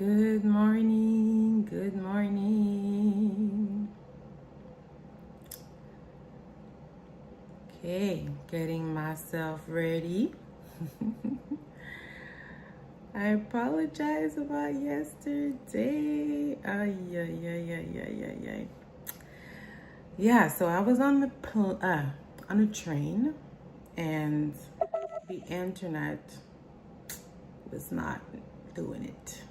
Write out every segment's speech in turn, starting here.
Good morning, good morning. Okay, getting myself ready. I apologize about yesterday. Ay, ay, ay, ay, ay, ay, ay. Yeah, so I was on a train, and the internet was not doing it.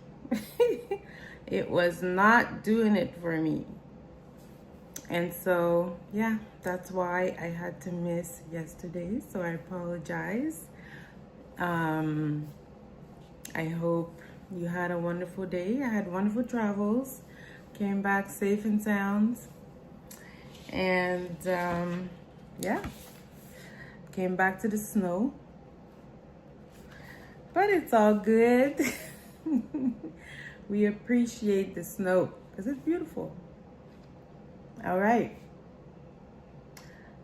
It was not doing it for me. And so, yeah, that's why I had to miss yesterday. So I apologize. I hope you had a wonderful day. I had wonderful travels, came back safe and sound. And yeah, came back to the snow. But it's all good. We appreciate the snow because it's beautiful. All right.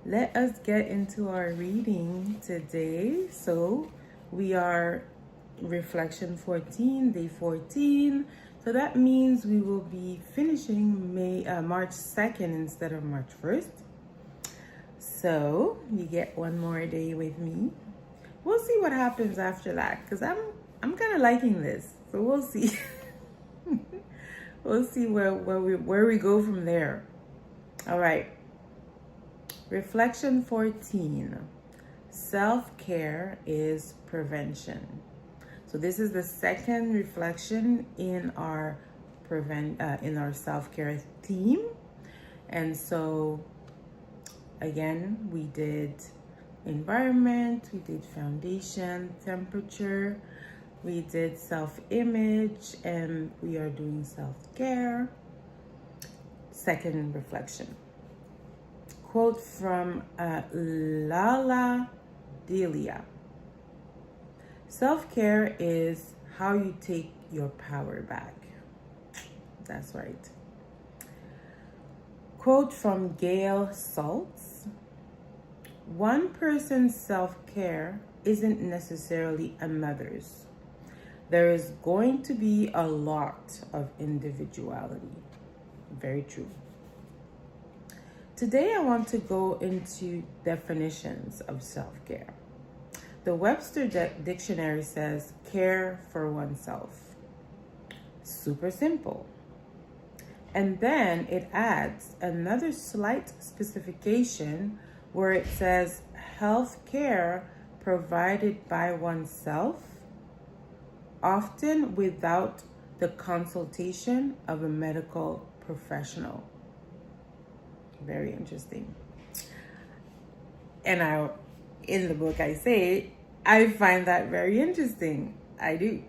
Let us get into our reading today. So we are reflection 14, day 14. So that means we will be finishing March 2nd instead of March 1st. So you get one more day with me. We'll see what happens after that because I'm kind of liking this. So we'll see. We'll see where we go from there. All right. Reflection 14. Self-care is prevention. So this is the second reflection in our self-care theme. And so again, we did environment, we did foundation, temperature, we did self-image, and we are doing self-care. Second reflection. Quote from Lala Delia. Self-care is how you take your power back. That's right. Quote from Gail Saltz. One person's self-care isn't necessarily another's. There is going to be a lot of individuality. Very true. Today I want to go into definitions of self-care. The Webster Dictionary says care for oneself. Super simple. And then it adds another slight specification where it says health care provided by oneself, often without the consultation of a medical professional. Very interesting. And in the book I say, I find that very interesting. I do.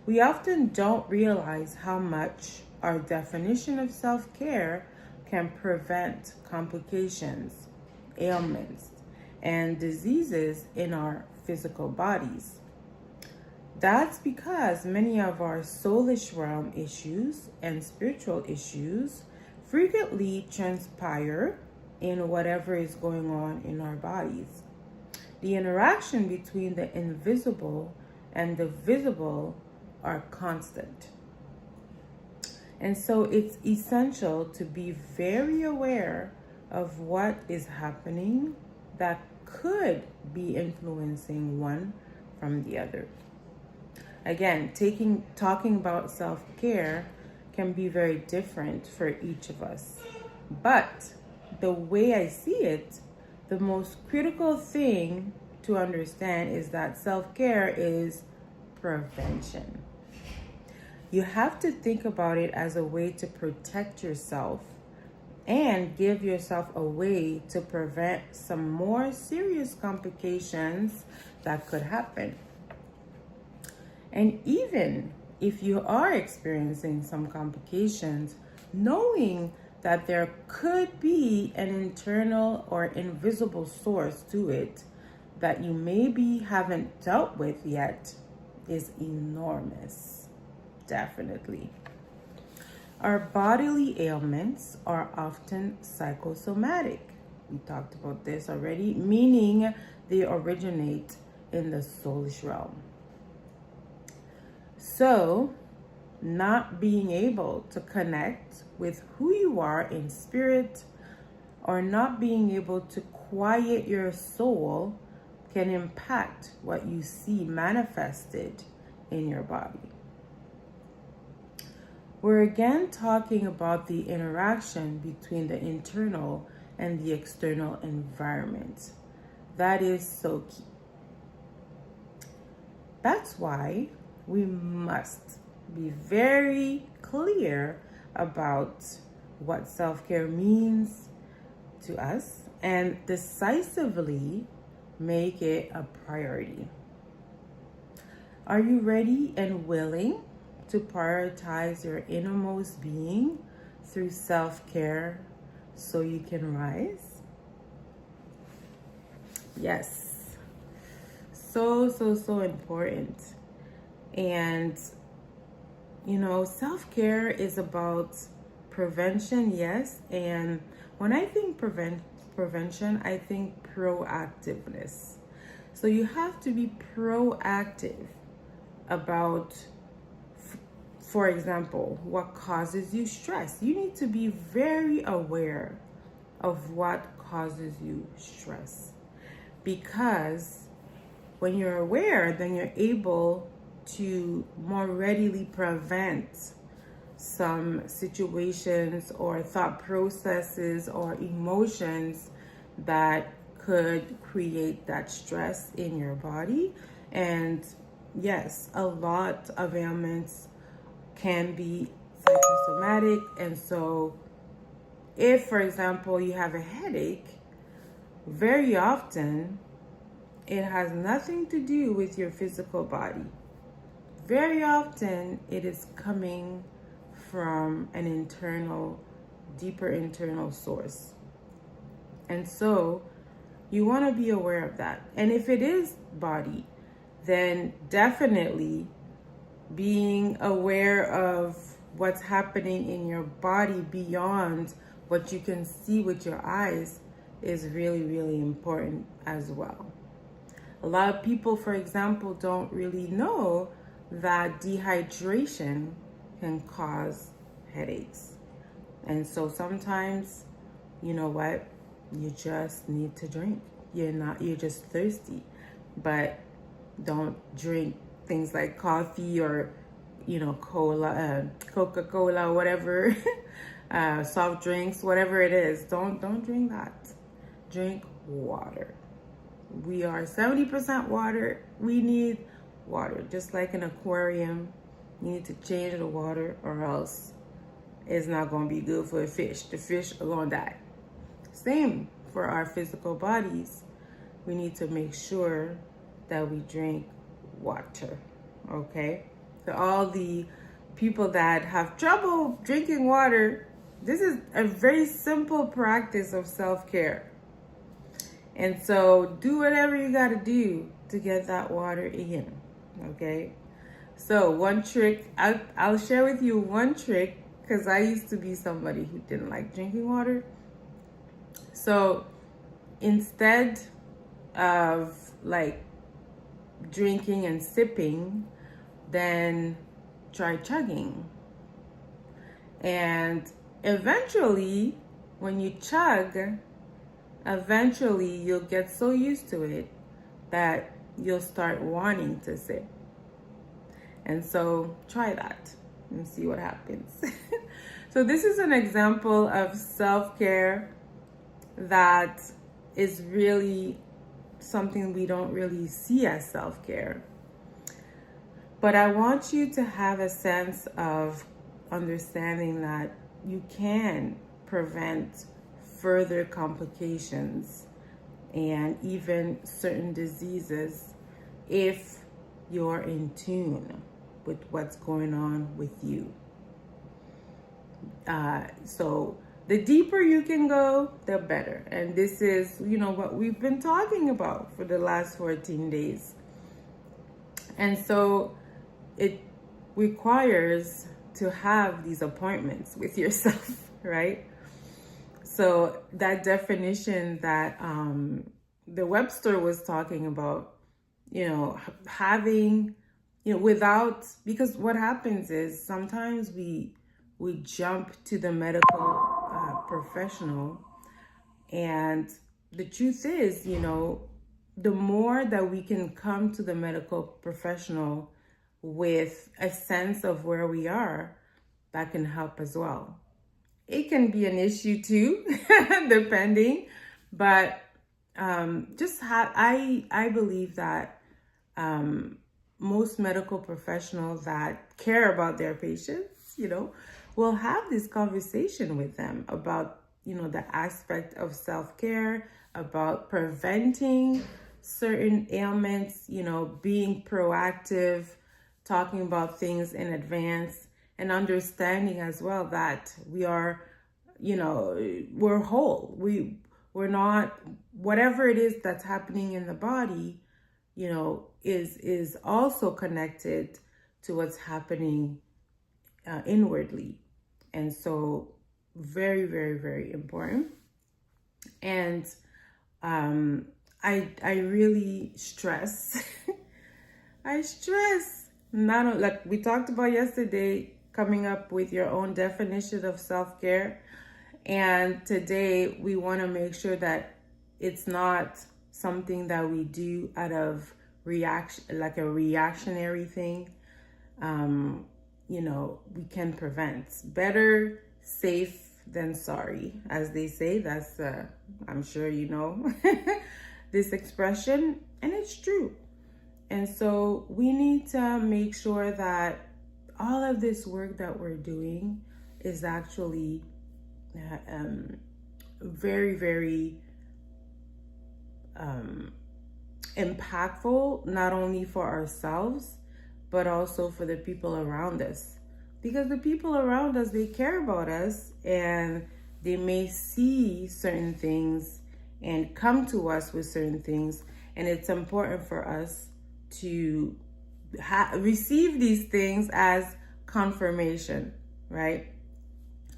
We often don't realize how much our definition of self-care can prevent complications, ailments, and diseases in our physical bodies. That's because many of our soulish realm issues and spiritual issues frequently transpire in whatever is going on in our bodies. The interaction between the invisible and the visible are constant. And so it's essential to be very aware of what is happening that could be influencing one from the other. Again, talking about self-care can be very different for each of us. But the way I see it, the most critical thing to understand is that self-care is prevention. You have to think about it as a way to protect yourself and give yourself a way to prevent some more serious complications that could happen. And even if you are experiencing some complications, knowing that there could be an internal or invisible source to it that you maybe haven't dealt with yet is enormous. Definitely. Our bodily ailments are often psychosomatic. We talked about this already, meaning they originate in the soulish realm. So not being able to connect with who you are in spirit or not being able to quiet your soul can impact what you see manifested in your body. We're again talking about the interaction between the internal and the external environment. That is so key. That's why we must be very clear about what self-care means to us and decisively make it a priority. Are you ready and willing to prioritize your innermost being through self-care so you can rise? Yes. So important. And, self-care is about prevention, yes. And when I think prevention, I think proactiveness. So you have to be proactive about, for example, what causes you stress. You need to be very aware of what causes you stress. Because when you're aware, then you're able to more readily prevent some situations or thought processes or emotions that could create that stress in your body. And yes, a lot of ailments can be psychosomatic. And so if, for example, you have a headache, very often it has nothing to do with your physical body. Very often it is coming from an internal, deeper internal source. And so you want to be aware of that. And if it is body, then definitely being aware of what's happening in your body beyond what you can see with your eyes is really, really important as well. A lot of people, for example, don't really know that dehydration can cause headaches. And so sometimes, you know what, you just need to drink. You're just thirsty. But don't drink things like coffee or, cola, Coca-Cola, whatever, soft drinks, whatever it is. Don't drink that. Drink water. We are 70% water. We need water. Just like an aquarium, you need to change the water or else it's not going to be good for the fish. The fish are going to die. Same for our physical bodies. We need to make sure that we drink water, okay? So all the people that have trouble drinking water, this is a very simple practice of self-care. And so do whatever you got to do to get that water in, okay? So one trick, I'll share with you one trick, because I used to be somebody who didn't like drinking water. So instead of like drinking and sipping, then try chugging. And eventually, when you chug, eventually you'll get so used to it that you'll start wanting to sip. And so try that and see what happens. So this is an example of self-care that is really something we don't really see as self-care. But I want you to have a sense of understanding that you can prevent further complications and even certain diseases if you're in tune with what's going on with you. So the deeper you can go, the better. And this is, what we've been talking about for the last 14 days. And so it requires to have these appointments with yourself, right? So that definition that the Webster was talking about, having because what happens is sometimes we jump to the medical professional, and the truth is, the more that we can come to the medical professional with a sense of where we are, that can help as well. It can be an issue too, depending, but I believe that most medical professionals that care about their patients, will have this conversation with them about, the aspect of self-care, about preventing certain ailments, being proactive, talking about things in advance, and understanding as well that we are, we're whole. We're not, whatever it is that's happening in the body, is also connected to what's happening inwardly. And so very, very, very important. And I really stress, not like we talked about yesterday, coming up with your own definition of self-care. And today we want to make sure that it's not something that we do out of reaction, like a reactionary thing. We can prevent. Better safe than sorry, as they say. That's, I'm sure this expression, and it's true. And so we need to make sure that all of this work that we're doing is actually very, very impactful, not only for ourselves, but also for the people around us. Because the people around us, they care about us, and they may see certain things and come to us with certain things. And it's important for us to receive these things as confirmation, right?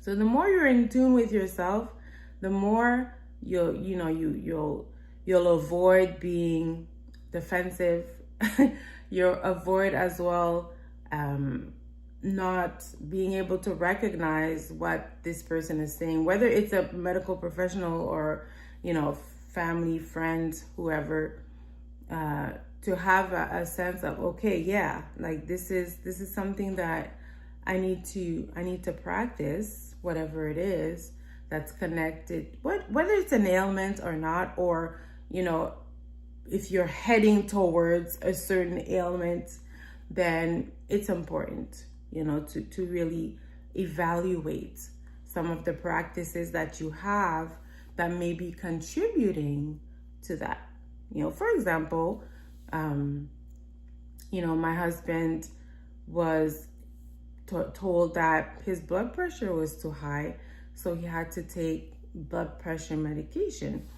So the more you're in tune with yourself, the more you'll avoid being defensive. You'll avoid as well not being able to recognize what this person is saying, whether it's a medical professional or family, friend, whoever, to have a sense of, okay, yeah, like this is something that I need to practice, whatever it is that's connected, whether it's an ailment or not, or if you're heading towards a certain ailment, then it's important to really evaluate some of the practices that you have that may be contributing to that. For example, my husband was told that his blood pressure was too high, so he had to take blood pressure medication.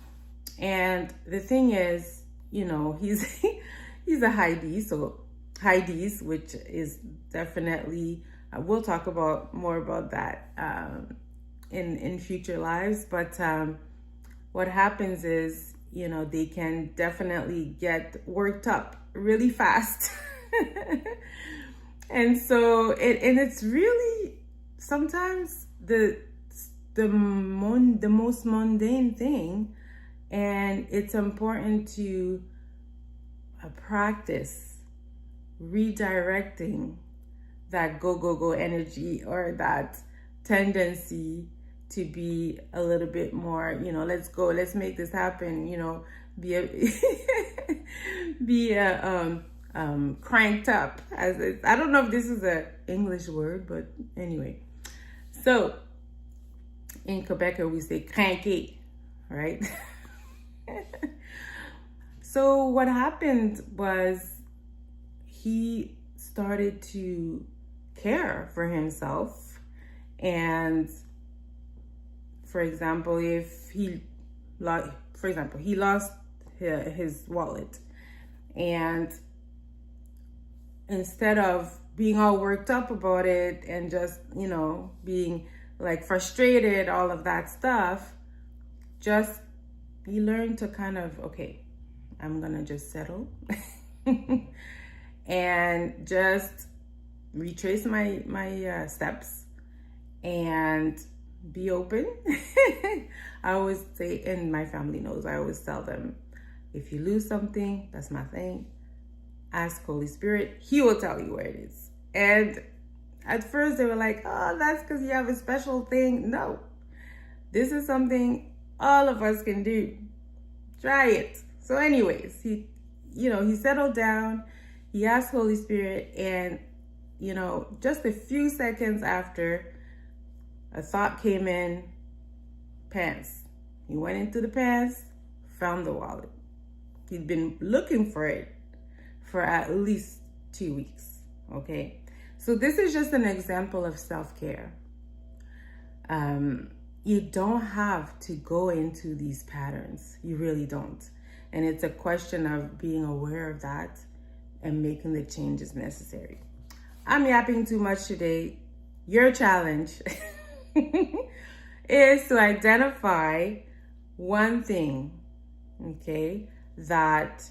And the thing is, he's a high D, so high Ds, which is definitely, we'll talk about more about that in future lives. But what happens is, they can definitely get worked up really fast. And so it's really sometimes the most mundane thing, and it's important to practice redirecting that go energy, or that tendency to be a little bit more, let's make this happen, be cranked up, I don't know if this is a English word, but anyway. So in Quebec we say cranky, right? So what happened was he started to care for himself, and for example, if he lost his wallet, and instead of being all worked up about it and just being like frustrated, all of that stuff, just he learned to kind of, okay, I'm gonna just settle and just retrace my steps and be open. I always say, and my family knows, I always tell them, if you lose something, that's my thing, ask Holy Spirit, he will tell you where it is. And at first they were like, oh, that's because you have a special thing. No, this is something all of us can do. Try it. So anyways, he settled down, he asked Holy Spirit, and just a few seconds after, a thought came in, pants. He went into the pants, found the wallet. He'd been looking for it for at least 2 weeks, okay? So this is just an example of self-care. You don't have to go into these patterns. You really don't. And it's a question of being aware of that and making the changes necessary. I'm yapping too much today. Your challenge is to identify one thing, okay, that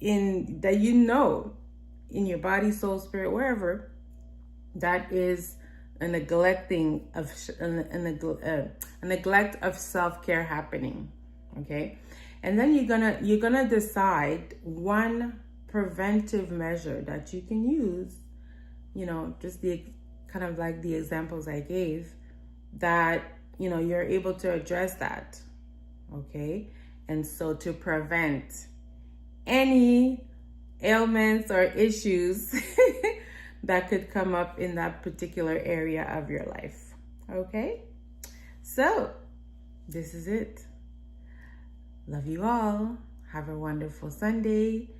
in your body, soul, spirit, wherever, that is a neglect of self-care happening, okay? And then you're gonna decide one preventive measure that you can use, just the kind of like the examples I gave, that you're able to address that, okay? And so to prevent any ailments or issues that could come up in that particular area of your life, okay? So this is it. Love you all. Have a wonderful Sunday.